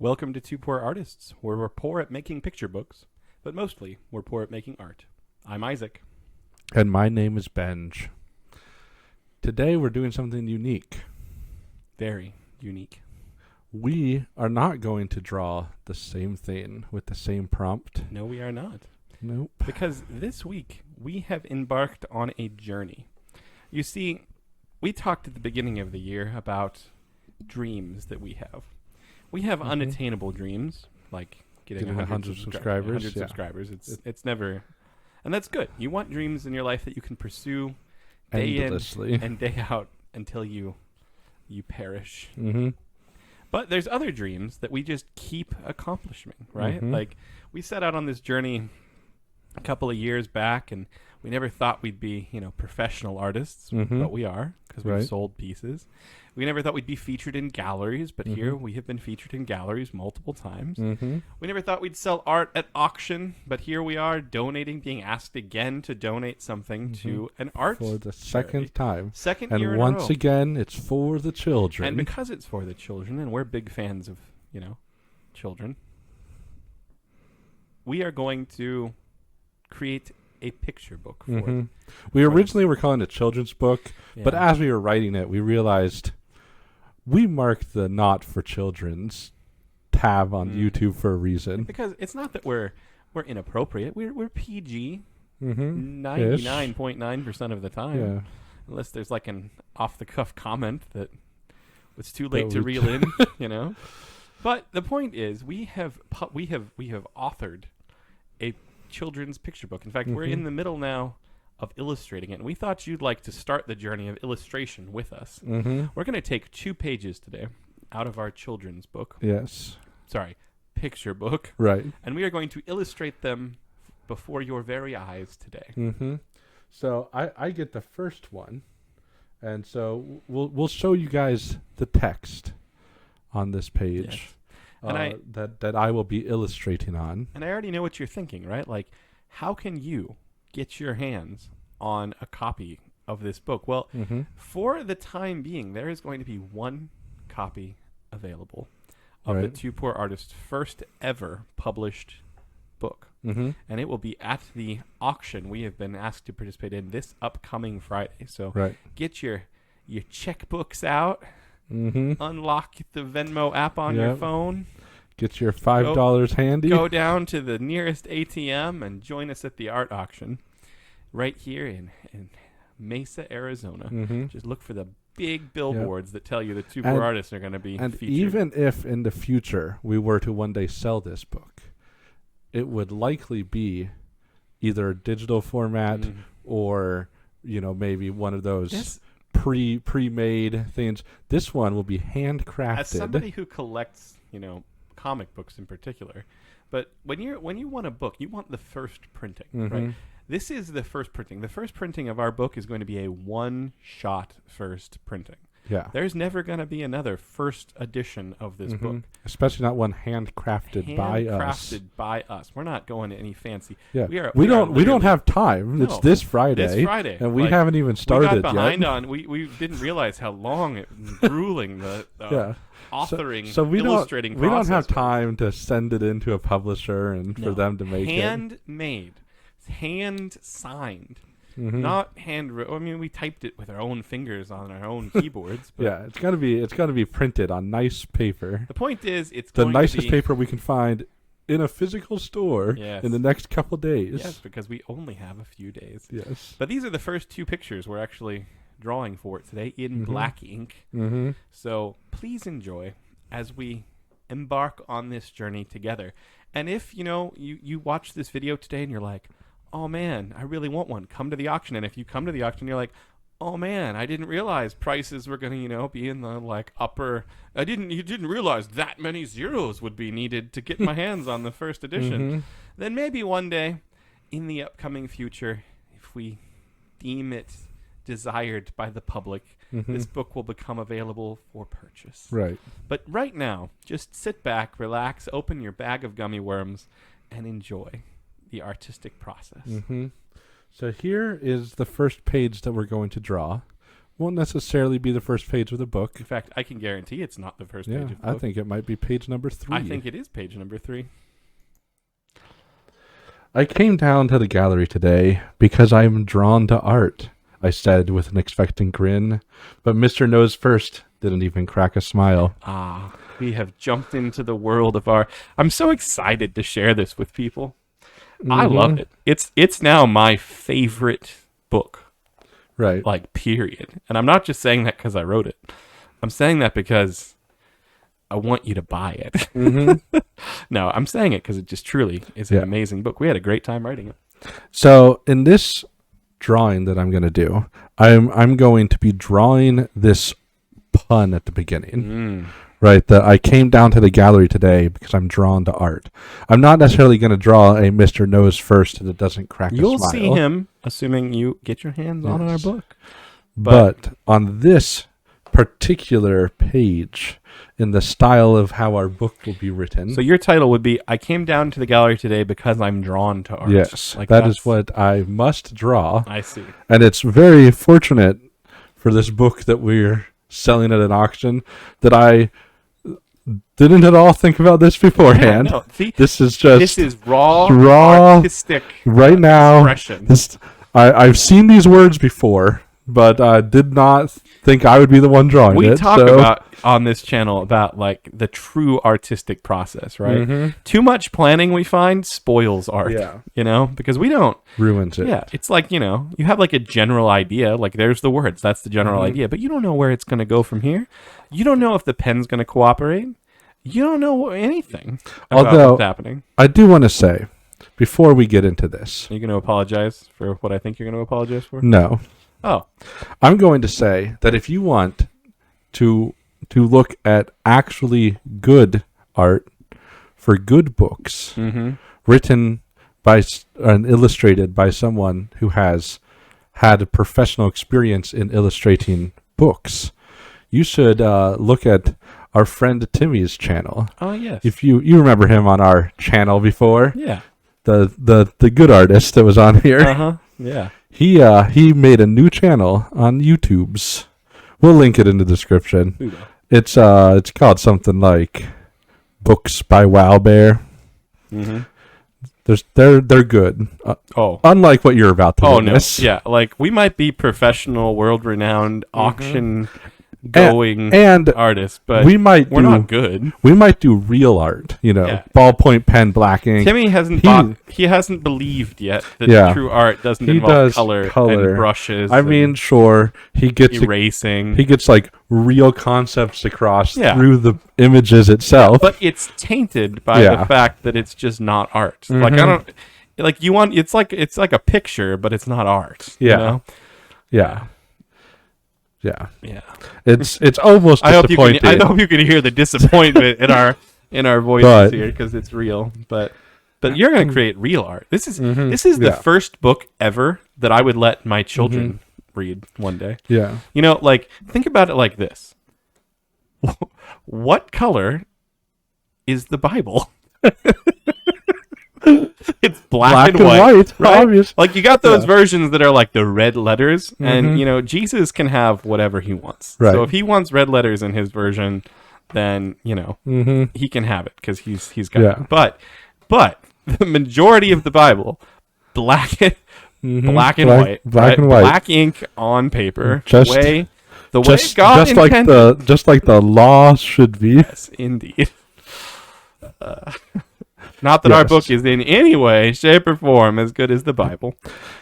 Welcome to Two Poor Artists, where we're poor at making picture books, but mostly we're poor at making art. I'm Isaac. And my name is Benj. Today we're doing something unique. Very unique. We are not going to draw the same thing with the same prompt. No, we are not. Nope. Because this week we have embarked on a journey. You see, we talked at the beginning of the year about dreams that we have. We have unattainable dreams, like getting 100 subscribers. 100 subscribers. It's never, and that's good. You want dreams in your life that you can pursue day endlessly in and day out until you perish. Mm-hmm. But there's other dreams that we just keep accomplishing, right? Mm-hmm. Like we set out on this journey a couple of years back, and we never thought we'd be, professional artists, but we are because we've sold pieces. We never thought we'd be featured in galleries, but here we have been featured in galleries multiple times. We never thought we'd sell art at auction, but here we are donating, being asked again to donate something to an art for the charity. second time. Second and year in once a row. again, it's for the children. And because it's for the children, and we're big fans of, children, we are going to create a picture book for them. We originally were calling it a children's book, but as we were writing it, we realized we marked the not for children's tab on YouTube for a reason. Because it's not that we're inappropriate. We're PG 99.9% of the time. Yeah. Unless there's like an off the cuff comment that was too late to reel in, But the point is we have authored a children's picture book. In fact, we're in the middle now of illustrating it, and we thought you'd like to start the journey of illustration with us. We're going to take 2 pages today out of our children's book. Yes. Sorry, picture book. Right. And we are going to illustrate them before your very eyes today. So I get the first one, and so we'll show you guys the text on this page. Yes. And that I will be illustrating on. And I already know what you're thinking, right? Like, how can you get your hands on a copy of this book? Well, for the time being, there is going to be 1 copy available of the Two Poor Artists' first ever published book. And it will be at the auction we have been asked to participate in this upcoming Friday. So get your checkbooks out, unlock the Venmo app on your phone. Get your $5 handy. Go down to the nearest ATM and join us at the art auction right here in Mesa, Arizona. Just look for the big billboards that tell you the Two Poor Artists are going to be featured. Even if in the future we were to one day sell this book, it would likely be either a digital format or, maybe one of those pre-made things. This one will be handcrafted. As somebody who collects, comic books in particular, but when you want a book, you want the first printing, right? This is the first printing. The first printing of our book is going to be a one-shot first printing. Yeah. There's never going to be another first edition of this book. Especially not one handcrafted by us. Handcrafted by us. We're not going to any fancy. Yeah. We don't have time. No, it's this Friday. This Friday. And we haven't even started yet. We got behind on. We didn't realize how long and grueling the authoring, illustrating process. We don't have time to send it into a publisher and for them to make handmade, hand signed. Not handwritten. I mean, we typed it with our own fingers on our own keyboards. But it's gotta be printed on nice paper. The point is, it's the going nicest to be paper we can find in a physical store in the next couple days. Yes, because we only have a few days. Yes. But these are the first 2 pictures we're actually drawing for it today in black ink. So please enjoy as we embark on this journey together. And if you watch this video today and you're like, oh man, I really want one, come to the auction. And if you come to the auction, you're like, oh man, I didn't realize prices were going to, be in the upper. You didn't realize that many zeros would be needed to get my hands on the first edition. Then maybe one day in the upcoming future, if we deem it desired by the public, this book will become available for purchase. Right. But right now, just sit back, relax, open your bag of gummy worms, and enjoy the artistic process. So here is the first page that we're going to draw. won't necessarily be the first page of the book. In fact, I can guarantee it's not the first page of the book. I think it might be page number 3. I think it is page number 3. I came down to the gallery today because I am drawn to art, I said with an expectant grin, but Mr. Knows First didn't even crack a smile. We have jumped into the world of art. I'm so excited to share this with people. I love it. It's now my favorite book. Right. Like, period. And I'm not just saying that because I wrote it. I'm saying that because I want you to buy it. No, I'm saying it because it just truly is an amazing book. We had a great time writing it. So in this drawing that I'm going to do, I'm going to be drawing this pun at the beginning. Right, that I came down to the gallery today because I'm drawn to art. I'm not necessarily going to draw a Mr. Knows First that doesn't crack a smile. You'll see him, assuming you get your hands on our book. But on this particular page, in the style of how our book will be written. So your title would be, I came down to the gallery today because I'm drawn to art. Yes, that is what I must draw. I see. And it's very fortunate for this book that we're selling at an auction that I didn't at all think about this beforehand. Yeah, no, see, this is raw artistic right now. Expression. I've seen these words before, but I did not think I would be the one drawing it. We talk about on this channel about like the true artistic process, right? Too much planning, we find, spoils art. Yeah. You know, because we don't ruins it. Yeah, it's like, you know, you have like a general idea, like there's the words, that's the general idea, but you don't know where it's going to go from here. You don't know if the pen's going to cooperate. You don't know anything about what's happening. I do want to say, before we get into this, are you going to apologize for what I think you're going to apologize for? No. Oh. I'm going to say that if you want to look at actually good art for good books written by and illustrated by someone who has had a professional experience in illustrating books, you should look at our friend Timmy's channel. Oh, yes. If you remember him on our channel before. Yeah. The good artist that was on here. Yeah. He made a new channel on YouTube's. We'll link it in the description. It's called something like Books by Wow Bear. They're good. Unlike what you're about to witness. No. Yeah, like we might be professional, world-renowned, auction going artists, but we're not good. We might do real art, ballpoint pen, black ink. Timmy hasn't believed yet that true art doesn't involve color and brushes. I mean, sure, he gets erasing. He gets like real concepts across through the images itself, but it's tainted by the fact that it's just not art. Like I don't like you want. It's like a picture, but it's not art. Yeah, you know? Yeah. It's almost disappointing. I hope you can hear the disappointment in our voices here because it's real. But you're going to create real art. This is the first book ever that I would let my children read one day. Yeah. You know, like think about it like this. What color is the Bible? It's black and white, right? Obvious. Like you got those versions that are like the red letters, and Jesus can have whatever he wants. Right. So if he wants red letters in his version, then he can have it because he's got it. But the majority of the Bible, black and white, black ink on paper, the way God intended, just like the law should be. Yes, indeed. Not that our book is in any way, shape, or form as good as the Bible.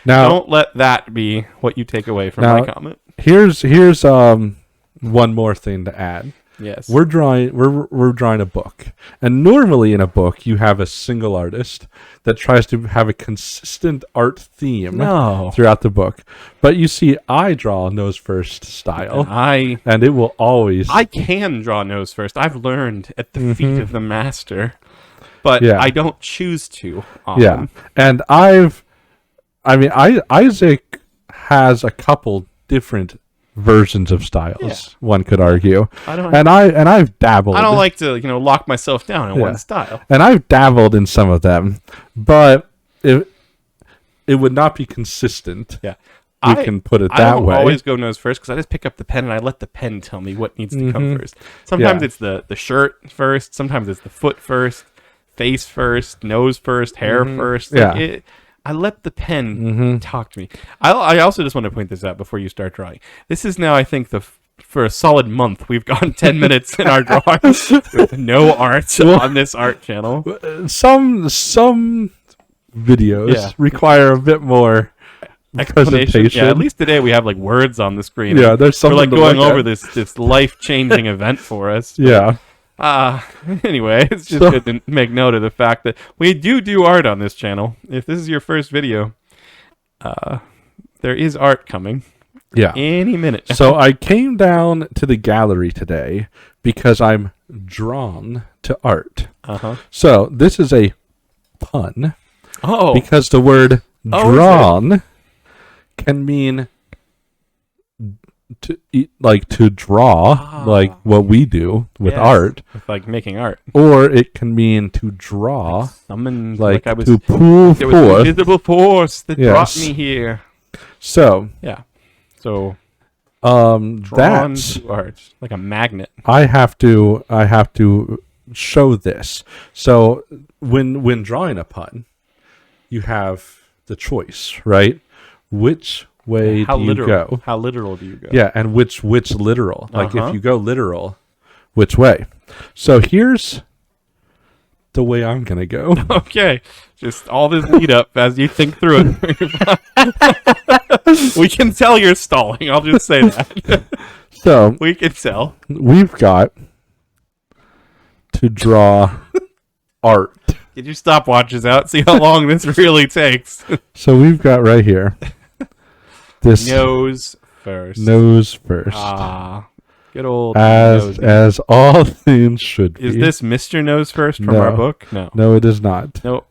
Now, don't let that be what you take away from my comment. Here's one more thing to add. Yes, we're drawing a book, and normally in a book you have a single artist that tries to have a consistent art theme throughout the book. But you see, I draw nose first style, and it will always. I can draw nose first. I've learned at the feet of the master. But I don't choose to often. Yeah, and Isaac has a couple different versions of styles. One could argue, I've dabbled. I don't like to lock myself down in one style, and I've dabbled in some of them, but it would not be consistent. Yeah, we can put it that way. I don't always go nose first because I just pick up the pen and I let the pen tell me what needs to come first. Sometimes it's the shirt first. Sometimes it's the foot first, face first, nose first, hair first. Like I let the pen talk to me. I also just want to point this out before you start drawing. This is now, I think, for a solid month, we've gone 10 minutes in our drawings with no art on this art channel. Some videos require a bit more explanation. Yeah, at least today we have like words on the screen. Yeah, there's something we're like going over this life-changing event for us. Yeah. Anyway, it's just good to make note of the fact that we do art on this channel. If this is your first video, there is art coming. Yeah. Any minute. So I came down to the gallery today because I'm drawn to art. So this is a pun. Oh. Because the word drawn can mean to draw, like what we do with art. With like making art. Or it can mean to draw. Summon, like I was, to pull there forth. Was an invisible force that brought me here. So. Yeah. So. That's to art. Like a magnet. I have to show this. So when drawing a pun, you have the choice, right? Which way do you go? How literal do you go? Yeah, and which literal? Like if you go literal, which way? So here's the way I'm gonna go. Okay, just all this lead up as you think through it. We can tell you're stalling. I'll just say that. So we can tell. We've got to draw art. Get your stopwatches out. See how long this really takes. So we've got right here. This nose first. Nose first. Good old as all things should be. Is this Mr. Nose First from our book? No. No, it is not. Nope.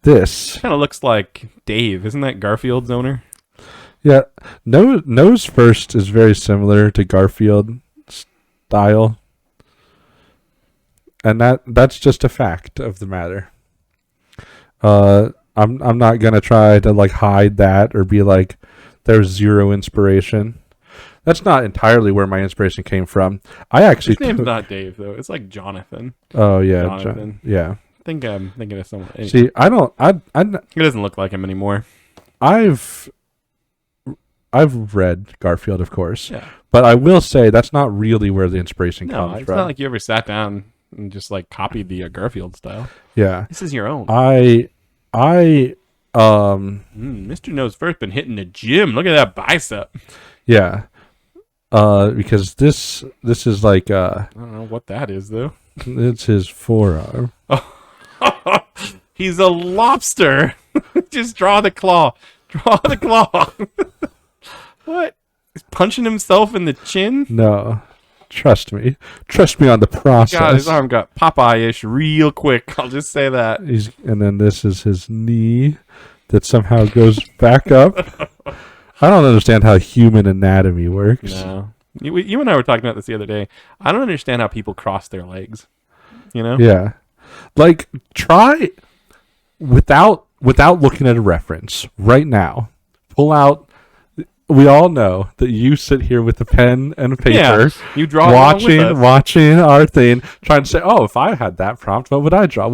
This kind of looks like Dave. Isn't that Garfield's owner? Yeah. Nose First is very similar to Garfield style. And that's just a fact of the matter. I'm not gonna try to like hide that or be like there's zero inspiration. That's not entirely where my inspiration came from. I actually his name's not Dave though. It's like Jonathan. Oh yeah, Jonathan. Yeah. I think I'm thinking of someone. Anyway. See, I he doesn't look like him anymore. I've read Garfield, of course. Yeah. But I will say that's not really where the inspiration comes from. It's not like you ever sat down and just like copied the Garfield style. Yeah. This is your own. Mr. Nose First been hitting the gym. Look at that bicep. Yeah. Because this is like I don't know what that is though. It's his forearm. He's a lobster. Just draw the claw. Draw the claw. What? He's punching himself in the chin? No. Trust me. Trust me on the process. God, his arm got Popeye-ish real quick. I'll just say that. And then this is his knee that somehow goes back up. I don't understand how human anatomy works. No. You and I were talking about this the other day. I don't understand how people cross their legs. You know? Yeah. Like, try without looking at a reference right now. Pull out. We all know that you sit here with a pen and a paper. Yeah, you draw watching our thing, trying to say, "Oh, if I had that prompt, what would I draw?"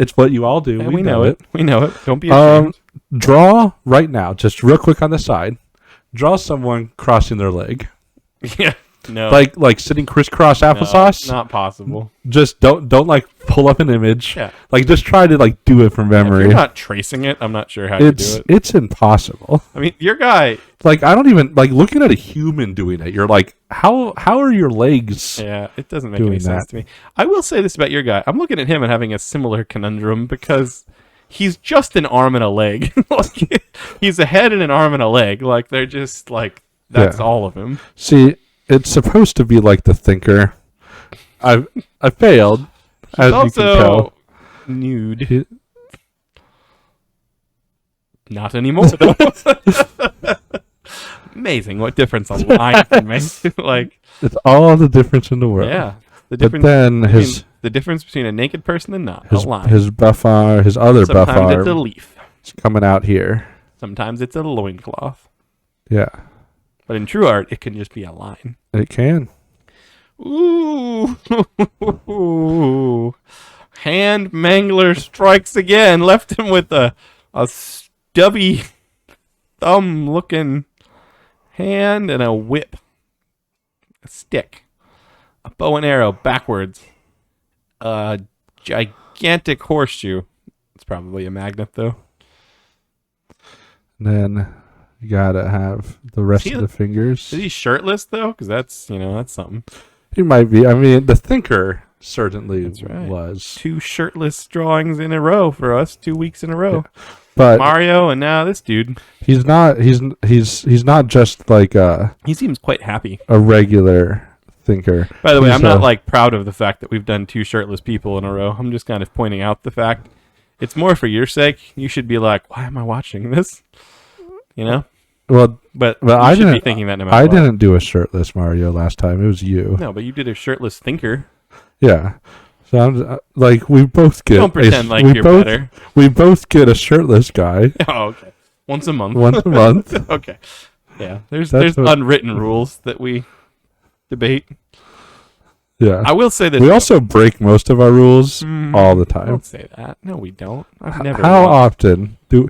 It's what you all do. And we know it. We know it. Don't be ashamed. Draw right now, just real quick on the side. Draw someone crossing their leg. Yeah. No. Like sitting crisscross applesauce. No, not possible. Just don't like pull up an image. Yeah. Like just try to like do it from memory. If you're not tracing it, I'm not sure how you do it. It's impossible. I mean, your guy. Like I don't even like looking at a human doing it. You're like, how are your legs? Yeah, it doesn't make any sense to me. I will say this about your guy. I'm looking at him and having a similar conundrum because he's just an arm and a leg. Like, he's a head and an arm and a leg. Like they're just like that's all of him. See. It's supposed to be like the thinker. I failed. He's as also you can tell. Nude. Not anymore though. Amazing what difference a line can make. Like it's all the difference in the world. Yeah. The difference. But then the difference between a naked person and not. His, a line. His buff arm, his other buff arm. Sometimes it's a leaf. It's coming out here. Sometimes it's a loincloth. Yeah. But in true art, it can just be a line. It can. Ooh. Hand Mangler strikes again. Left him with a stubby thumb-looking hand and a whip. A stick. A bow and arrow backwards. A gigantic horseshoe. It's probably a magnet, though. Then you gotta have the rest of the fingers. Is he shirtless, though? Because that's something. He might be. I mean, the thinker certainly was. 2 shirtless drawings in a row for us, 2 weeks in a row. Yeah. But Mario and now this dude. He's not just like he seems quite happy. A regular thinker. By the way, I'm not like proud of the fact that we've done 2 shirtless people in a row. I'm just kind of pointing out the fact. It's more for your sake. You should be like, why am I watching this? You know? Well, but I should didn't be thinking that no matter I what. didn't do a shirtless Mario last time. It was you. No, but you did a shirtless thinker. Yeah. So I'm like, we both get. Don't pretend like you're better. We both get a shirtless guy. Oh, okay. Once a month. Once a month. Okay. Yeah. There's unwritten rules that we debate. Yeah. I will say this. We also break most of our rules all the time. Don't say that. No, we don't. I've never. How often do,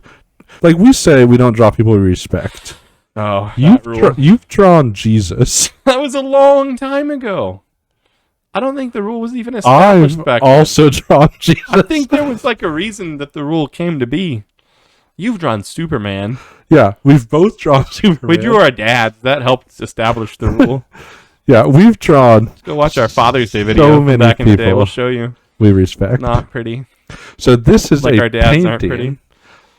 like, we say we don't draw people we respect. Oh, you've drawn Jesus. That was a long time ago. I don't think the rule was even established back then. I've also drawn Jesus. I think there was like a reason that the rule came to be. You've drawn Superman. Yeah, we've both drawn Superman. We drew our dads. That helped establish the rule. Yeah, we've drawn. Let's go watch our Father's Day video many back in the day. people We'll show you. We respect. Not pretty. So this is like a our dads aren't pretty. painting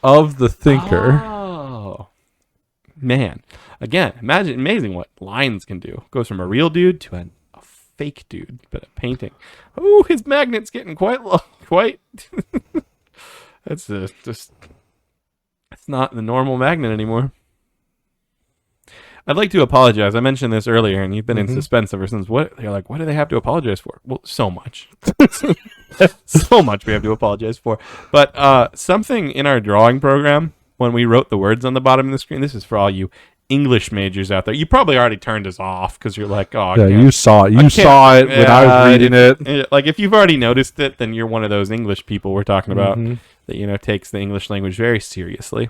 of the thinker. Oh, man. Again, imagine amazing what lines can do. Goes from a real dude to a fake dude, but a painting. Oh, his magnet's getting quite low. Quite. That's just. It's not the normal magnet anymore. I'd like to apologize. I mentioned this earlier, and you've been in suspense ever since. You're like, what do they have to apologize for? Well, so much. So much we have to apologize for. But something in our drawing program, when we wrote the words on the bottom of the screen, this is for all you English majors out there. You probably already turned us off because you're like, oh, yeah, you saw it. You saw it when I was reading it. Like, if you've already noticed it, then you're one of those English people we're talking about that, takes the English language very seriously.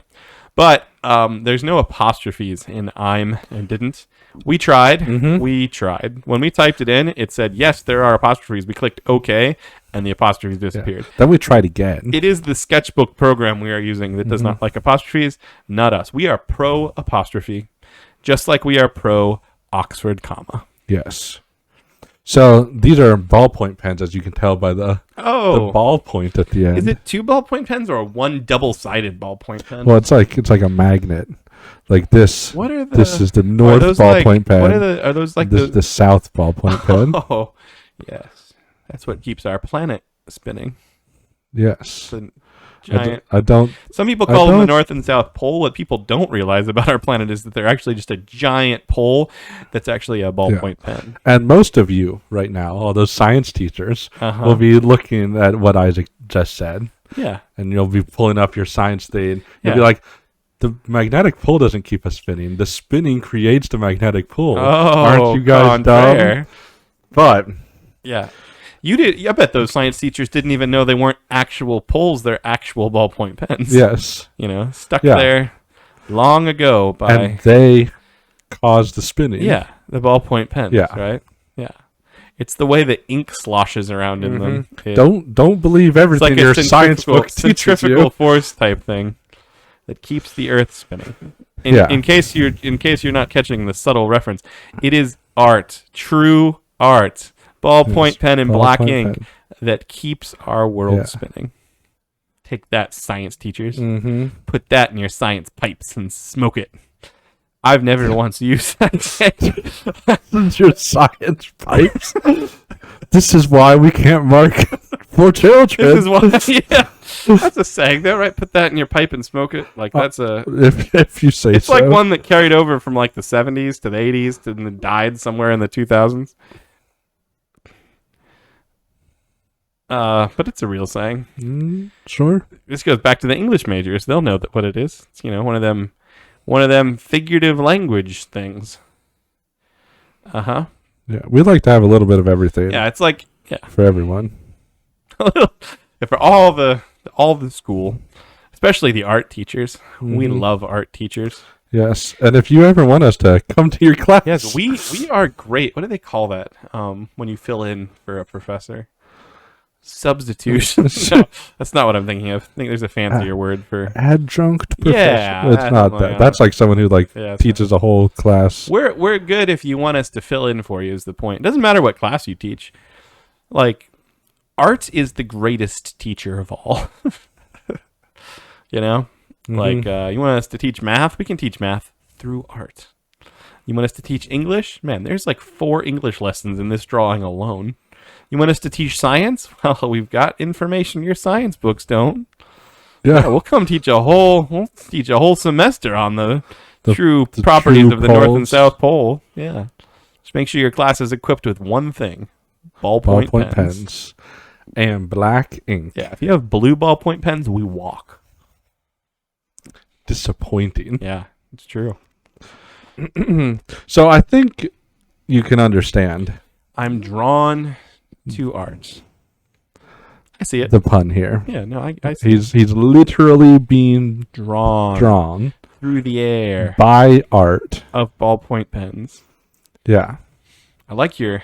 But there's no apostrophes in I'm and didn't. We tried. We tried. When we typed it in, it said, yes, there are apostrophes. We clicked OK, and the apostrophes disappeared. Yeah. Then we tried again. It is the sketchbook program we are using that does not like apostrophes, not us. We are pro apostrophe, just like we are pro Oxford comma. Yes. So these are ballpoint pens, as you can tell by the ballpoint at the end. Is it 2 ballpoint pens or 1 double-sided ballpoint pen? Well, it's like a magnet. Like this. What are the? This is the north ballpoint pen. What are those like the south ballpoint pen? Oh, yes. That's what keeps our planet spinning. Yes. The giant. I don't. Some people call them the North and South Pole. What people don't realize about our planet is that they're actually just a giant pole that's actually a ballpoint pen. And most of you right now, all those science teachers, will be looking at what Isaac just said. Yeah. And you'll be pulling up your science thing. You'll be like, the magnetic pull doesn't keep us spinning. The spinning creates the magnetic pull. Oh, aren't you guys dumb? But yeah. You did. I bet those science teachers didn't even know they weren't actual poles. They're actual ballpoint pens. Yes. Stuck there long ago by... And they caused the spinning. Yeah, the ballpoint pens, right? Yeah. It's the way the ink sloshes around in them. Don't believe everything your science book teaches you. Centrifugal force type thing that keeps the Earth spinning. In case you're not catching the subtle reference, it is art, true art. Ballpoint pen and black ink that keeps our world spinning. Take that, science teachers. Put that in your science pipes and smoke it. I've never once used that. Your science pipes. This is why we can't mark for children. This is why. That's a saying, though, right? Put that in your pipe and smoke it. Like that's a. If you say it's so. It's like one that carried over from like the 70s to the 80s and then died somewhere in the 2000s. But it's a real saying. Sure. This goes back to the English majors. They'll know what it is. It's, one of them one of them figurative language things. Uh-huh. Yeah, we like to have a little bit of everything. Yeah, it's like for everyone. For all the school, especially the art teachers. We love art teachers. Yes, and if you ever want us to come to your class, yes, we are great. What do they call that? When you fill in for a professor, substitution. No, that's not what I'm thinking of. I think there's a fancier word for adjunct professor. Yeah, it's not that. That's like someone who teaches a whole class. We're good if you want us to fill in for you. Is the point? It doesn't matter what class you teach. Like, art is the greatest teacher of all. You know. Like, you want us to teach math? We can teach math through art. You want us to teach English? Man, there's like 4 English lessons in this drawing alone. You want us to teach science? Well, we've got information your science books don't. Yeah, we'll teach a whole semester on the true properties of the North and South Pole. Yeah. Just make sure your class is equipped with one thing. Ballpoint pens. And black ink. Yeah, if you have blue ballpoint pens, we walk. Disappointing. Yeah, it's true. So I think you can understand. I'm drawn to art. I see it. The pun here. Yeah, no, I see it. He's literally being drawn through the air by art of ballpoint pens. Yeah. I like your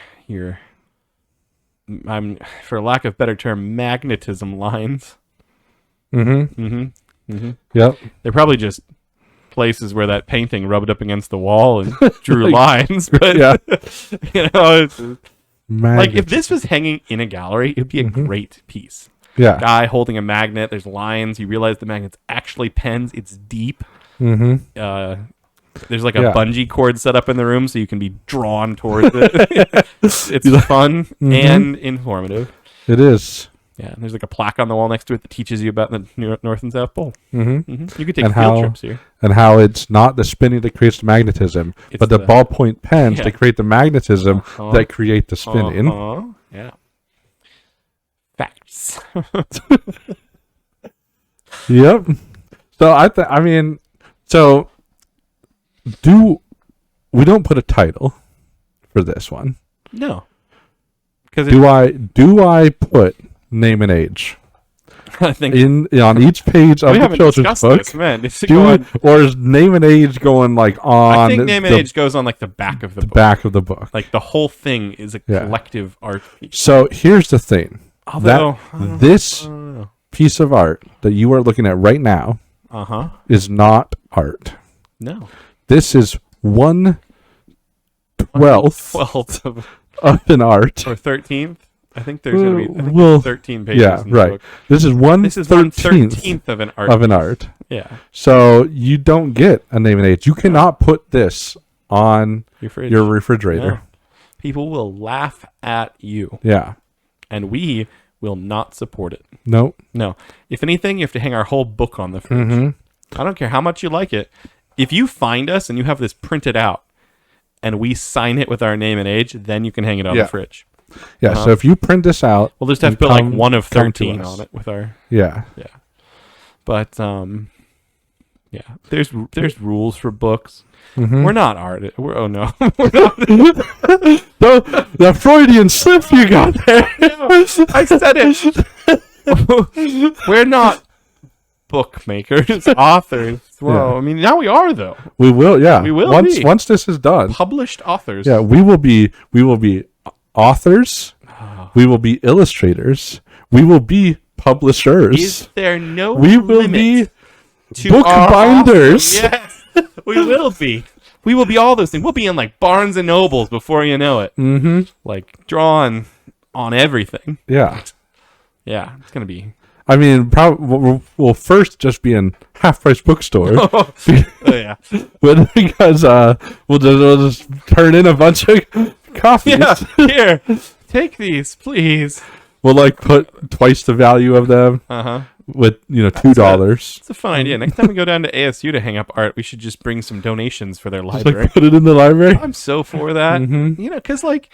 for lack of better term, magnetism lines. Yep. They're probably just places where that painting rubbed up against the wall and drew lines. But, you know, it's like if this was hanging in a gallery, it would be a great piece. Yeah. Guy holding a magnet. There's lines. You realize the magnet's actually pens. It's deep. There's like a bungee cord set up in the room so you can be drawn towards it. It's fun and informative. It is. Yeah, and there's like a plaque on the wall next to it that teaches you about the North and South Pole. You could take field trips here. And how it's not the spinning that creates the magnetism, but the ballpoint pens that create the magnetism that create the spinning. Yeah. Facts. Yep. So we don't put a title for this one? No. Do I put name and age? I think on each page of the children's book. This, man. Or is name and age going like on? I think name and age goes on like the back of the book. Back of the book. Like the whole thing is a collective art piece. So here's the thing. This piece of art that you are looking at right now is not art. No. This is 1/12 of an art. Or 13th. I think there's going to be 13 pages in the book. This is 1/13th of an art. Yeah. So you don't get a name and age. You cannot put this on your refrigerator. No. People will laugh at you. Yeah. And we will not support it. Nope. No. If anything, you have to hang our whole book on the fridge. I don't care how much you like it. If you find us and you have this printed out and we sign it with our name and age, then you can hang it on the fridge. Yeah, so if you print this out... We'll just have to put like 1 of 13 on it with our... Yeah. Yeah. But, there's rules for books. We're not artists. Oh, no. We're not. The Freudian slip you got there. I said it. We're not bookmakers, authors. Well, I mean, now we are, though. We will, yeah. We will once this is done. Published authors. Yeah, we will be authors. We will be illustrators. We will be publishers. Is there no We will be to bookbinders. Yes, we will be. We will be all those things. We'll be in like Barnes and Nobles before you know it. Like drawn on everything. Yeah. Yeah, it's gonna be. I mean, we'll first just be in half-price bookstores. Yeah. Because we'll just turn in a bunch of copies. Yeah, here, take these, please. We'll like put twice the value of them. With $2. It's a fun idea. Next time we go down to ASU to hang up art, we should just bring some donations for their library. Like put it in the library. I'm so for that. Because like,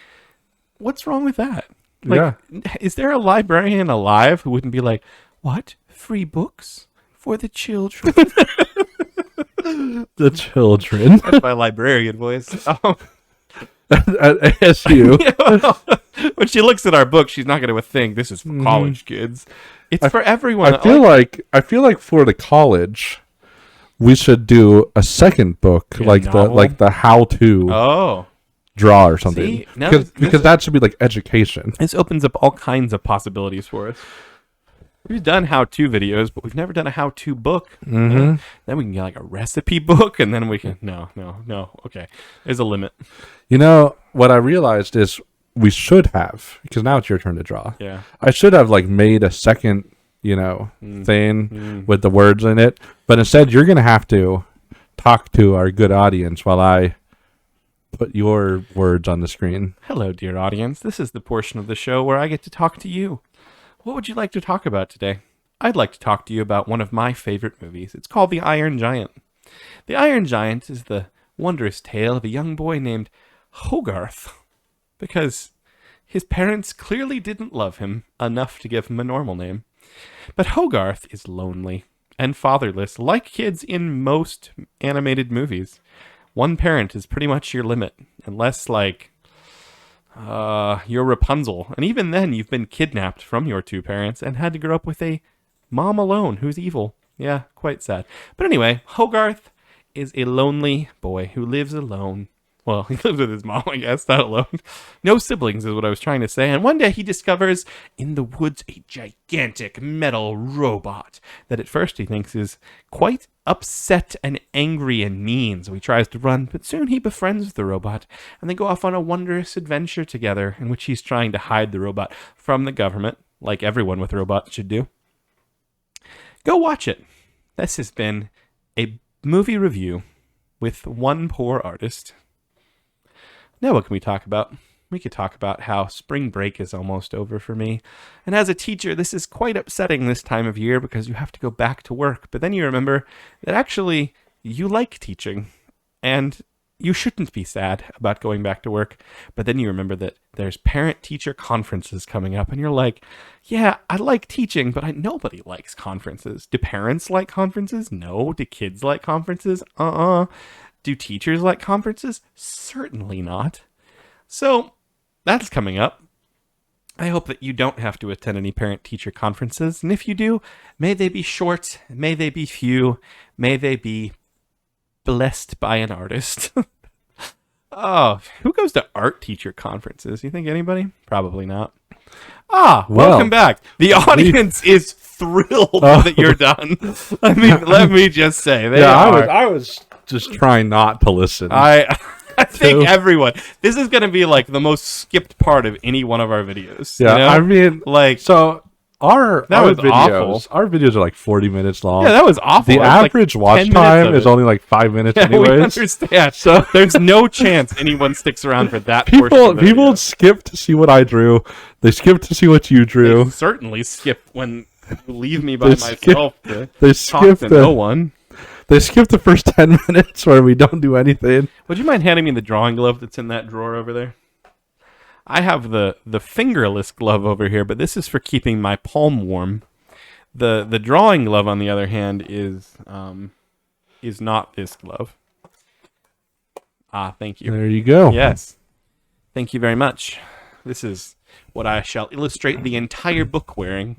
what's wrong with that? Like, is there a librarian alive who wouldn't be like, what? Free books for the children? The children. That's my librarian voice. At ASU. When she looks at our book, she's not going to think this is for college kids. It's for everyone. I feel like for the college, we should do a second book, like the how-to draw or something. See, because that should be like education. This opens up all kinds of possibilities for us. We've done how-to videos, but we've never done a how-to book. Then we can get like a recipe book, and then we can no. Okay, there's a limit. You know what I realized is we should have, because now it's your turn to draw. Yeah, I should have like made a second, thing with the words in it, but instead you're gonna have to talk to our good audience while I put your words on the screen. Hello, dear audience. This is the portion of the show where I get to talk to you. What would you like to talk about today? I'd like to talk to you about one of my favorite movies. It's called The Iron Giant. The Iron Giant is the wondrous tale of a young boy named Hogarth, because his parents clearly didn't love him enough to give him a normal name. But Hogarth is lonely and fatherless, like kids in most animated movies. One parent is pretty much your limit, unless, you're Rapunzel. And even then, you've been kidnapped from your two parents and had to grow up with a mom alone who's evil. Yeah, quite sad. But anyway, Hogarth is a lonely boy who lives alone. Well, he lives with his mom, I guess, not alone. No siblings is what I was trying to say. And one day he discovers in the woods a gigantic metal robot that at first he thinks is quite upset and angry and mean. So he tries to run, but soon he befriends the robot and they go off on a wondrous adventure together in which he's trying to hide the robot from the government, like everyone with robots should do. Go watch it. This has been a movie review with one poor artist. Now what can we talk about? We could talk about how spring break is almost over for me. And as a teacher, this is quite upsetting this time of year because you have to go back to work. But then you remember that actually you like teaching and you shouldn't be sad about going back to work. But then you remember that there's parent-teacher conferences coming up and you're like, yeah, I like teaching, but nobody likes conferences. Do parents like conferences? No. Do kids like conferences? Do teachers like conferences? Certainly not. So that's coming up. I hope that you don't have to attend any parent-teacher conferences. And if you do, may they be short, may they be few, may they be blessed by an artist. Oh, who goes to art teacher conferences? You think anybody? Probably not. Welcome back. The audience is thrilled that you're done. Let me just say. I was just trying not to listen. I think everyone. This is going to be like the most skipped part of any one of our videos. Yeah, you know? I mean, our videos are like 40 minutes long. Yeah, that was awful. The average watch time is only like 5 minutes anyways. We understand. So there's no chance anyone sticks around for that People skip to see what I drew. They skip to see what you drew. They certainly skip when you leave me by myself to talk to no one. They skip the first 10 minutes where we don't do anything. Would you mind handing me the drawing glove that's in that drawer over there? I have the fingerless glove over here, but this is for keeping my palm warm. The drawing glove, on the other hand, is not this glove. Thank you. There you go. Yes. Thank you very much. This is what I shall illustrate the entire book wearing,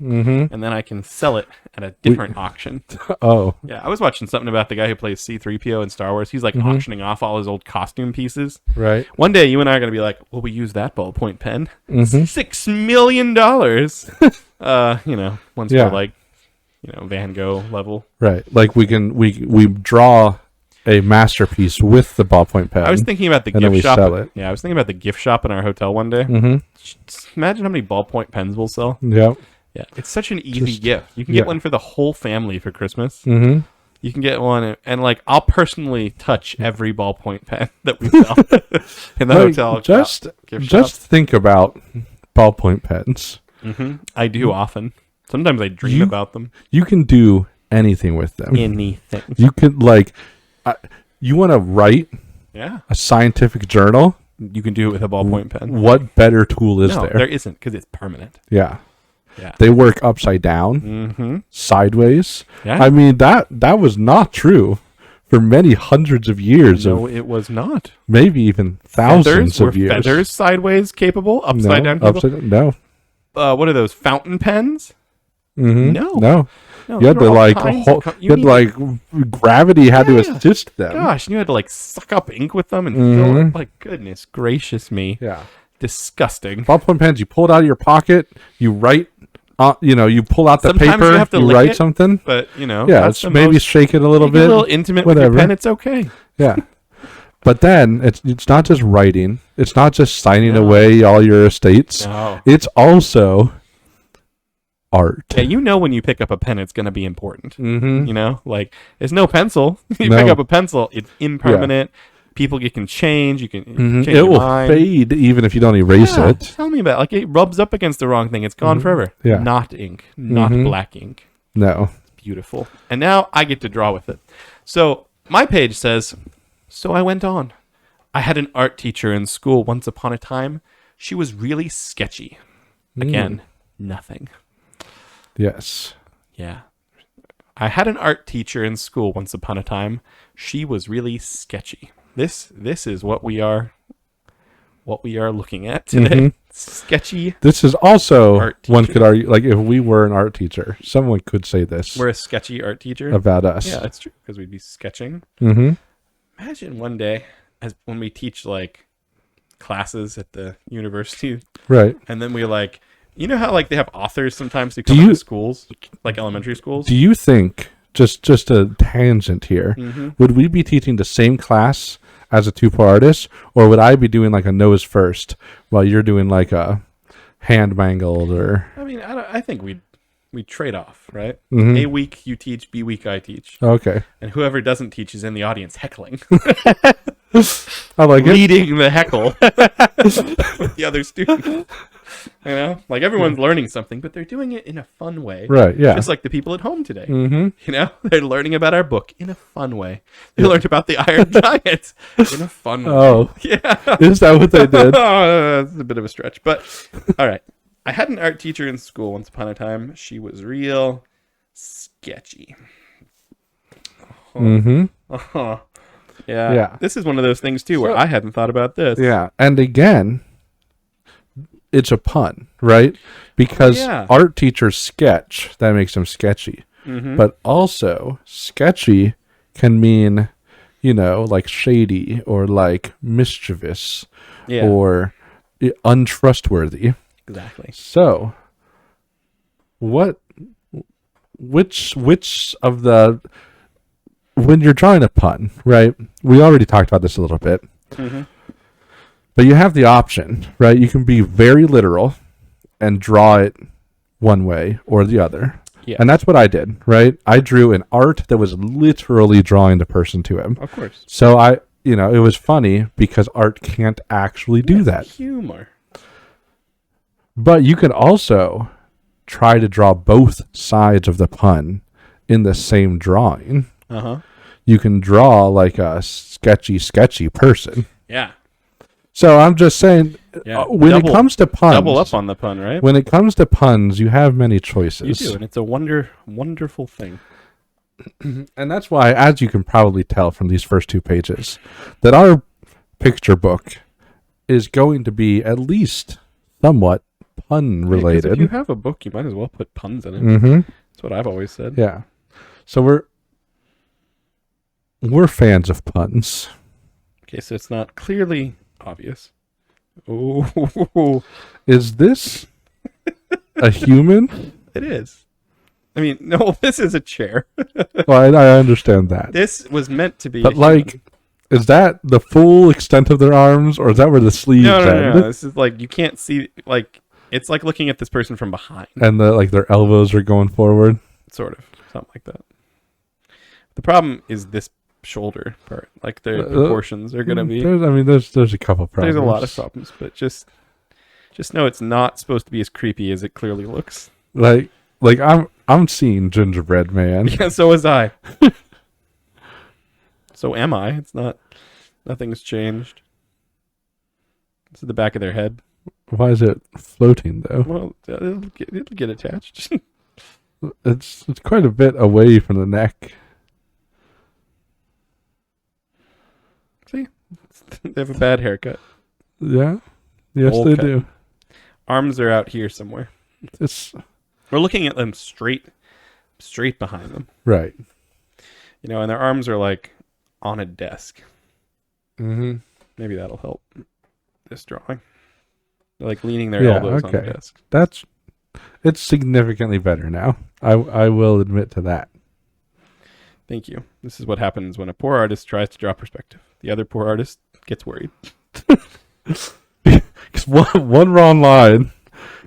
and then I can sell it at a different auction. Oh. Yeah, I was watching something about the guy who plays C-3PO in Star Wars. He's like auctioning off all his old costume pieces. Right. One day you and I are going to be like, well, we use that ballpoint pen. $6 million. Once we're like, Van Gogh level. Right. Like we draw a masterpiece with the ballpoint pen. I was thinking about the gift shop. Yeah, I was thinking about the gift shop in our hotel one day. Just imagine how many ballpoint pens we'll sell. Yeah. Yeah. It's such an easy gift. You can get one for the whole family for Christmas. You can get one, and I'll personally touch every ballpoint pen that we sell in the hotel. Just think about ballpoint pens. I do often. Sometimes I dream about them. You can do anything with them. Anything. You could you want to write a scientific journal? You can do it with a ballpoint pen. What better tool is there? There isn't, because it's permanent. Yeah. They work upside down, sideways. Yeah. I mean, that was not true for many hundreds of years. No, it was not. Maybe even thousands of years. Were feathers sideways capable? Upside down capable? No. What are those, fountain pens? Mm-hmm. No. You had to gravity had to assist them. Gosh, you had to like suck up ink with them and fill it. Like, goodness gracious me. Yeah. Disgusting. Ballpoint pens, you pull it out of your pocket, you write, you pull out the paper, you write something. But, yeah, it's maybe shake it a little bit. A little intimate with your pen, it's okay. Yeah. But then it's not just writing. It's not just signing away all your estates. No. It's also art. Yeah, when you pick up a pen, it's going to be important. Mm-hmm. Like, there's no pencil. You pick up a pencil, it's impermanent. Yeah. People, you can change. You can change your mind. It will fade even if you don't erase it. Tell me about it. Like, it rubs up against the wrong thing. It's gone forever. Yeah. Not ink. Not black ink. No. It's beautiful. And now I get to draw with it. So my page says, so I went on. I had an art teacher in school once upon a time. She was really sketchy. Again, nothing. Yes. Yeah. I had an art teacher in school once upon a time. She was really sketchy. This is what we are looking at today. Sketchy. This is also, one could argue, like, if we were an art teacher, someone could say this. We're a sketchy art teacher about us. Yeah, that's true, because we'd be sketching. Mm-hmm. Imagine one day, when we teach like classes at the university, right? And then we like, how like they have authors sometimes who come to schools, like elementary schools. Do you think, just a tangent here, would we be teaching the same class as a two-part artist, or would I be doing like a nose first while you're doing like a hand mangled? Or I mean, I think we trade off, right? Mm-hmm. A week you teach, B week I teach. Okay. And whoever doesn't teach is in the audience heckling. I like leading the heckle with the other student. Like everyone's learning something, but they're doing it in a fun way. Right, yeah. Just like the people at home today. Mm-hmm. They're learning about our book in a fun way. They learned about the Iron Giant in a fun way. Oh. Yeah. Is that what they did? That's a bit of a stretch, but all right. I had an art teacher in school once upon a time. She was real sketchy. Yeah. This is one of those things too where I hadn't thought about this. Yeah. And again, it's a pun, right? Because art teachers sketch, that makes them sketchy. But also, sketchy can mean, like shady or like mischievous or untrustworthy. Exactly. So, which of the, when you're drawing a pun, right? We already talked about this a little bit. But you have the option, right? You can be very literal and draw it one way or the other. Yeah. And that's what I did, right? I drew an art that was literally drawing the person to him. Of course. So it was funny because art can't actually do that. Humor. But you could also try to draw both sides of the pun in the same drawing. You can draw like a sketchy person. Yeah. So I'm just saying, when it comes to puns, double up on the pun, right? When it comes to puns, you have many choices. You do, and it's a wonderful thing. And that's why, as you can probably tell from these first two pages, that our picture book is going to be at least somewhat pun related. If you have a book, you might as well put puns in it. That's what I've always said. Yeah. So we're fans of puns. Okay, so it's not clearly obvious. Oh, is this a human? It is. I mean, no, this is a chair. Well, I understand that. This was meant to be. But is that the full extent of their arms, or is that where the sleeves end? No. This is like you can't see. Like it's like looking at this person from behind, and their elbows are going forward. Sort of, something like that. The problem is this shoulder part, like the proportions are gonna be. There's a couple problems. There's a lot of problems, but just know it's not supposed to be as creepy as it clearly looks. Like I'm seeing gingerbread man. Yeah, so was I. So am I. It's not. Nothing's changed. This is the back of their head. Why is it floating though? Well, it'll get attached. It's quite a bit away from the neck. They have a bad haircut. Yeah. Yes, Bowl they cut. do. Arms are out here somewhere. We're looking at them straight behind them. Right. You know, and their arms are like on a desk. Mm-hmm. Maybe that'll help this drawing. They're like leaning their elbows on the desk. It's significantly better now. I will admit to that. Thank you. This is what happens when a poor artist tries to draw perspective. The other poor artist gets worried. one wrong line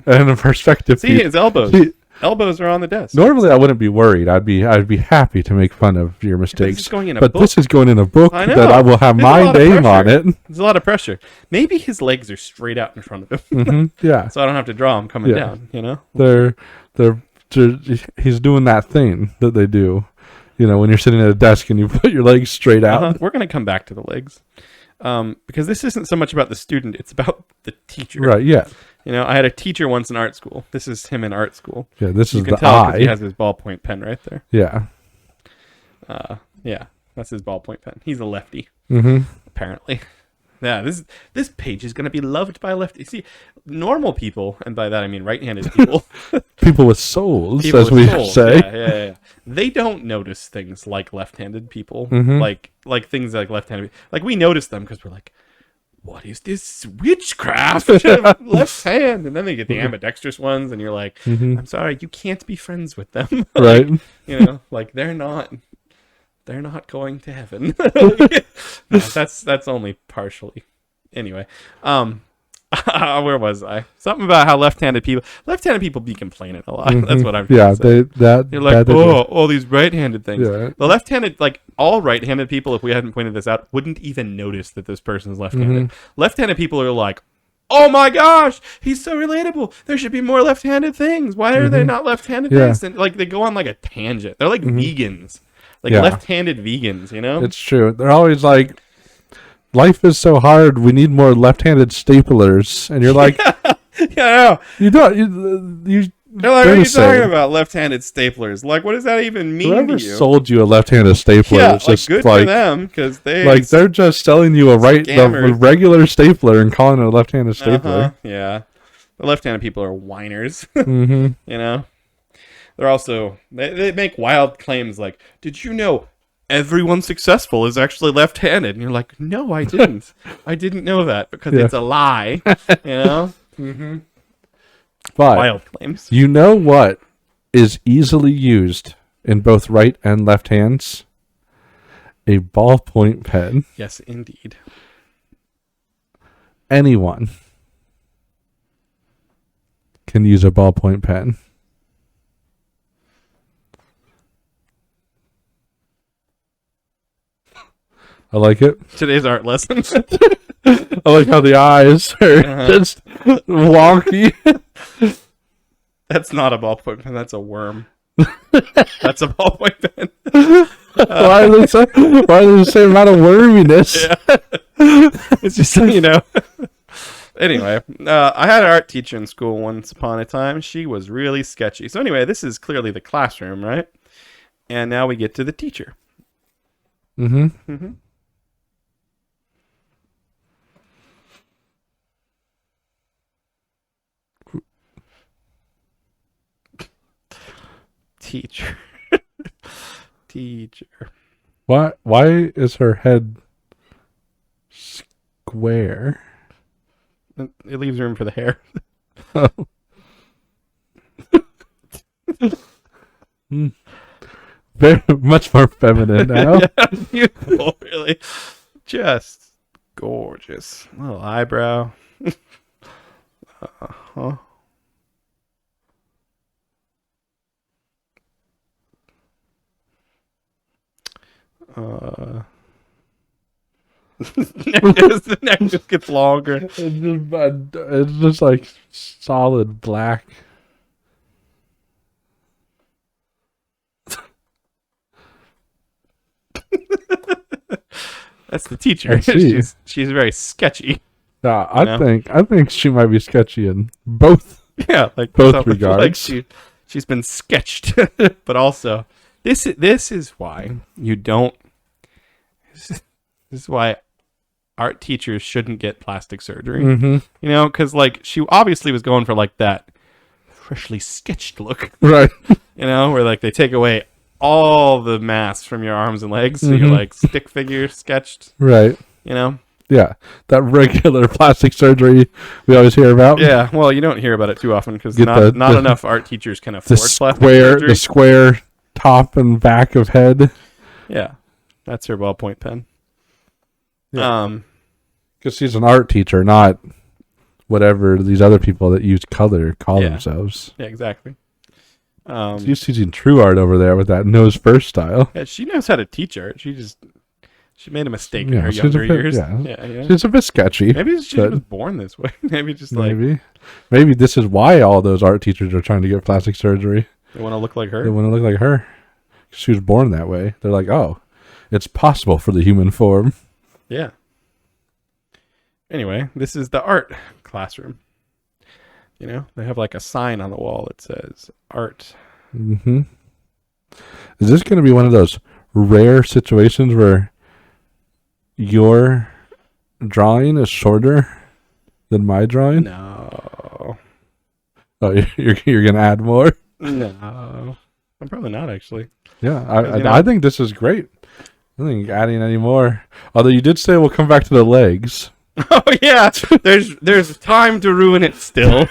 and a perspective. See his elbows. Elbows are on the desk. Normally, I wouldn't be worried. I'd be happy to make fun of your mistakes. This is going in a but book. This is going in a book I know. that I will have my name on it. There's a lot of pressure. Maybe his legs are straight out in front of him. Mm-hmm. Yeah. So I don't have to draw him coming down. You know. They're he's doing that thing that they do. You know, when you're sitting at a desk and you put your legs straight out. We're going to come back to the legs. Because this isn't so much about the student, it's about the teacher. Right, yeah. You know, I had a teacher once in art school. This is him in art school. Yeah, this is the eye. You can tell because he has his ballpoint pen right there. Yeah. Yeah, that's his ballpoint pen. He's a lefty, apparently. Yeah, this page is going to be loved by lefties. See, normal people, and by that I mean right-handed people. People with souls, people as with we souls. say. Yeah. They don't notice things like left-handed people. Like things like left-handed. Like we notice them because we're like, what is this witchcraft? Left hand. And then they get the ambidextrous ones, and you're like, I'm sorry, you can't be friends with them. Right. You know, like they're not going to heaven. No, that's only partially. Anyway, where was I? Something about how left-handed people be complaining a lot. That's what I'm trying to say. They're like, all these right-handed things. Yeah. The left-handed, like all right-handed people, if we hadn't pointed this out, wouldn't even notice that this person's left-handed. Left-handed people are like, oh my gosh, he's so relatable. There should be more left-handed things. Why are they not left-handed things? And like they go on like a tangent. They're like vegans. Like left-handed vegans, you know? It's true. They're always like, life is so hard, we need more left-handed staplers. And you're like, yeah, you don't. They're like, what are you talking about, left-handed staplers? Like, what does that even mean Whoever to you? sold you a left-handed stapler, yeah, it's just good like, for them, because they're just selling you a regular stapler and calling it a left-handed stapler. Yeah. The left-handed people are whiners. You know? They're also, they make wild claims like, did you know everyone successful is actually left-handed? And you're like, no, I didn't. I didn't know that because it's a lie. You know? But wild claims. You know what is easily used in both right and left hands? A ballpoint pen. Yes, indeed. Anyone can use a ballpoint pen. I like it. Today's art lesson. I like how the eyes are just wonky. That's not a ballpoint pen. That's a worm. That's a ballpoint pen. Why are they the same amount of worminess? Yeah. It's just, you know. Anyway, I had an art teacher in school once upon a time. She was really sketchy. So anyway, this is clearly the classroom, right? And now we get to the teacher. Teacher. Why is her head square? It leaves room for the hair. Very much more feminine now. Yeah, beautiful, really. Just gorgeous. Little eyebrow. The neck just gets longer. It's just like solid black. That's the teacher. She's very sketchy. Yeah, I think she might be sketchy in both. Yeah, like both regards. Like she's been sketched, but also this is why you don't. This is why art teachers shouldn't get plastic surgery. You know, because like she obviously was going for like that freshly sketched look, Right. you know, where like they take away all the mass from your arms and legs, so you're like stick figure sketched, Right. you know. Yeah, that regular plastic surgery we always hear about. Yeah, well, you don't hear about it too often because Get not enough art teachers can afford plastic surgery. The square top and back of head. Yeah, that's her ballpoint pen. Yeah. Because she's an art teacher, not whatever these other people that use color call themselves. Yeah, exactly. She's teaching true art over there with that nose first style. Yeah, she knows how to teach art. She made a mistake in her younger years. Yeah. She's a bit sketchy. Maybe she was born this way. Maybe just like... Maybe this is why all those art teachers are trying to get plastic surgery. They want to look like her? They want to look like her. She was born that way. They're like, oh, it's possible for the human form. Yeah. Anyway, this is the art classroom. You know, they have like a sign on the wall that says art. Mm-hmm. Is this going to be one of those rare situations where your drawing is shorter than my drawing? No. Oh, you're going to add more? No. I'm probably not, actually. Yeah, I think this is great. I think adding any more. Although you did say we'll come back to the legs. Oh, yeah. There's time to ruin it still.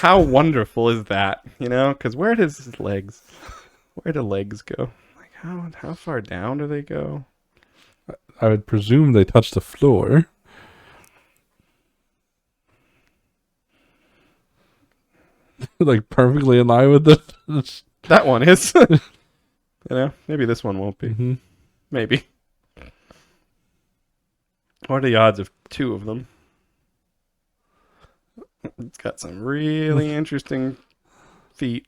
How wonderful is that? You know, because where do legs go? Like, how far down do they go? I would presume they touch the floor. Like perfectly in line with this. That one is. You know, maybe this one won't be. Mm-hmm. Maybe. What are the odds of two of them? It's got some really interesting feet.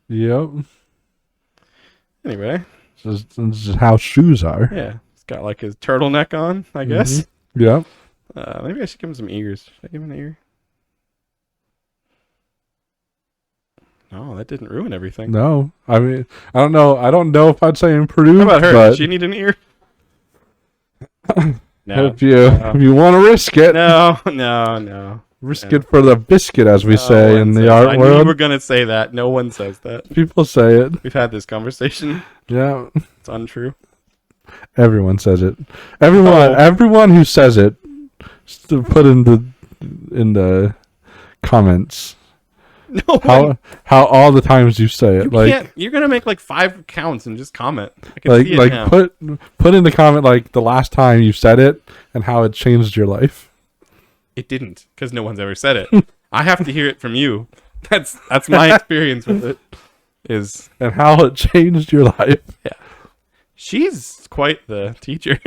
Yep. Anyway. This is how shoes are. Yeah. It's got like his turtleneck on, I guess. Yeah. Maybe I should give him some ears. Should I give him an ear? No, that didn't ruin everything. No. I mean, I don't know. I don't know if I'd say improve. How about her? But Does she need an ear? No. If you want to risk it. No. Risk it for the biscuit, as we say in the art I world. knew you were going to say that. No one says that. People say it. We've had this conversation. Yeah. It's untrue. Everyone says it. Everyone who says it, put in the comments. No. How all the times you say it. You're gonna make like 5 counts and just comment. I can see it now. put in the comment like the last time you said it and how it changed your life. It didn't, because no one's ever said it. I have to hear it from you. That's my experience with it. And how it changed your life. Yeah. She's quite the teacher.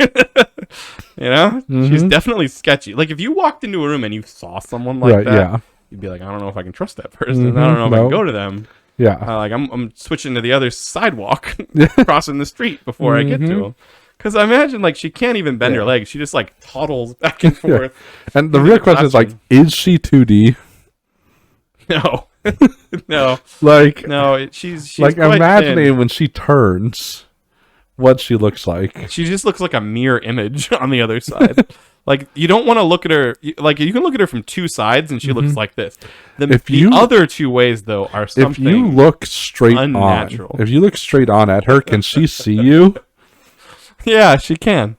You know? She's definitely sketchy. Like if you walked into a room and you saw someone like that, yeah. you'd be like, I don't know if I can trust that person. I don't know if I can go to them. Yeah. Like I'm switching to the other sidewalk, crossing the street before I get to them. Because I imagine like she can't even bend her legs. She just like toddles back and forth. And the real question is like, is she 2D? No. No. Like no. She's like quite imagining thin. when she turns, what she looks like. She just looks like a mirror image on the other side. Like you don't want to look at her. Like you can look at her from 2 sides, and she looks like this. The other 2 ways, though, are something. If you look straight unnatural. If you look straight on at her, can she see you? Yeah, she can.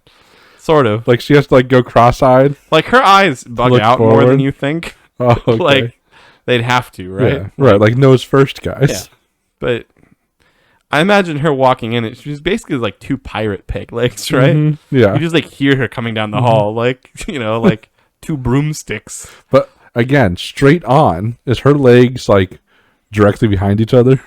Sort of. Like she has to like go cross-eyed. Like her eyes bug out forward. more than you think. Oh, okay. Like they'd have to, right? Yeah, right. Like nose first, guys. Yeah. But I imagine her walking in. She's basically like 2 pirate peg legs, right? Yeah. You just like hear her coming down the hall, like like 2 broomsticks. But again, straight on, is her legs like directly behind each other?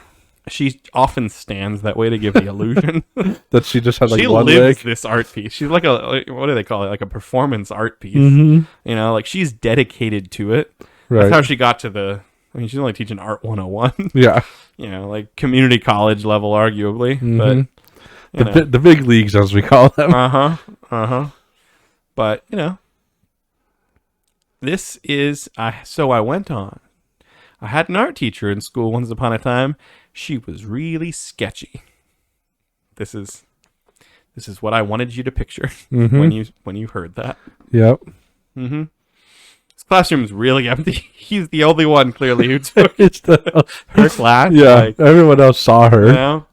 She often stands that way to give the illusion that she just has like she one lives leg. This art piece. She's like what do they call it? Like a performance art piece. You know, like she's dedicated to it. Right. That's how she got to she's only teaching art 101. Yeah. You know, like community college level, arguably. But the big leagues, as we call them. But this is so I went on. I had an art teacher in school once upon a time. She was really sketchy. This is This is what I wanted you to picture Mm-hmm. when you heard that. Yep. Mm-hmm. His classroom's really empty. He's the only one clearly who took It's the her class. yeah. Like, Everyone else saw her. you know?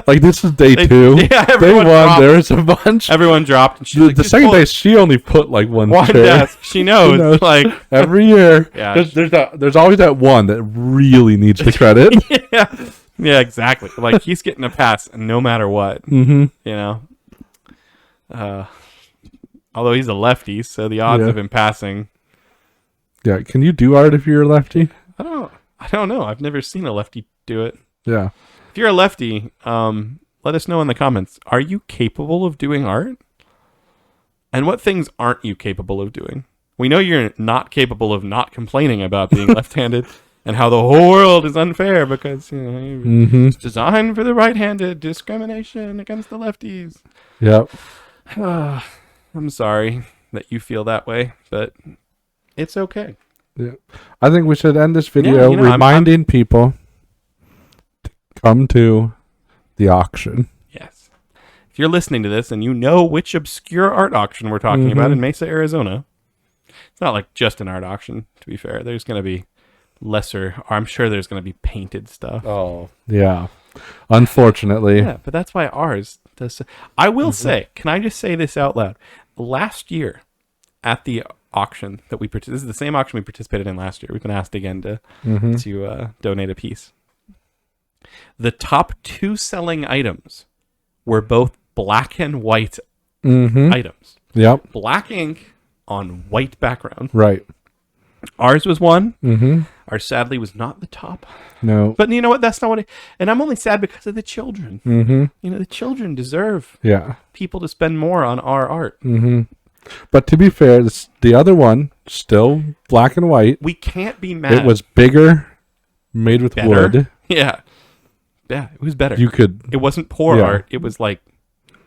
Like this is day 2. Yeah, Day everyone 1, dropped. There's a bunch. Everyone dropped, and she's The, like, the "Just second pull day, it." she only put like one One chair. desk. She knows. knows. Like, Every year. Yeah. There's always that one that really needs the credit. yeah, exactly. Like he's getting a pass no matter what. Mm-hmm. You know. Although he's a lefty, so the odds of him passing. Yeah. Can you do art if you're a lefty? I don't know. I've never seen a lefty do it. Yeah. If you're a lefty, let us know in the comments. Are you capable of doing art? And what things aren't you capable of doing? We know you're not capable of not complaining about being left-handed and how the whole world is unfair because it's designed for the right-handed, discrimination against the lefties. Yep. I'm sorry that you feel that way, but it's okay. Yeah. I think we should end this video Yeah, you know, reminding people to come to the auction. Yes. If you're listening to this and you know which obscure art auction we're talking about in Mesa, Arizona, it's not like just an art auction, to be fair. There's going to be lesser, or I'm sure there's going to be painted stuff. Oh. Yeah. Unfortunately. Yeah, but that's why ours does. I will say, can I just say this out loud? Last year at the auction that this is the same auction we participated in last year. We've been asked again to donate a piece. The top 2 selling items were both black and white items. Yep. Black ink on white background. Right. Ours was one. Mm-hmm. Ours sadly was not the top. No. But you know what? That's not what and I'm only sad because of the children. Mm-hmm. You know, the children deserve people to spend more on our art. Mm-hmm. But to be fair, the other one, still black and white. We can't be mad. It was bigger, made with wood. Yeah. Yeah, it was better. It wasn't poor art. It was like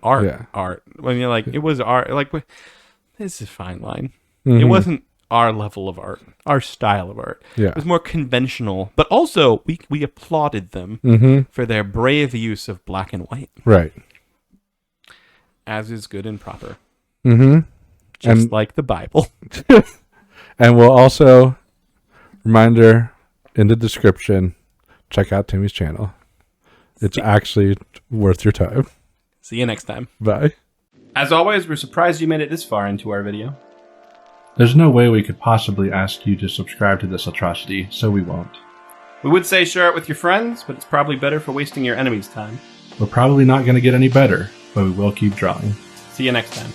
art. Yeah. Art. When you're like, it was art. Like, this is a fine line. Mm-hmm. It wasn't our level of art, our style of art. Yeah. It was more conventional. But also, we applauded them for their brave use of black and white. Right. As is good and proper. Mm-hmm. Just like the Bible. And we'll also, reminder in the description, check out Timmy's channel. It's actually worth your time. See you next time. Bye. As always, we're surprised you made it this far into our video. There's no way we could possibly ask you to subscribe to this atrocity, so we won't. We would say share it with your friends, but it's probably better for wasting your enemy's time. We're probably not going to get any better, but we will keep drawing. See you next time.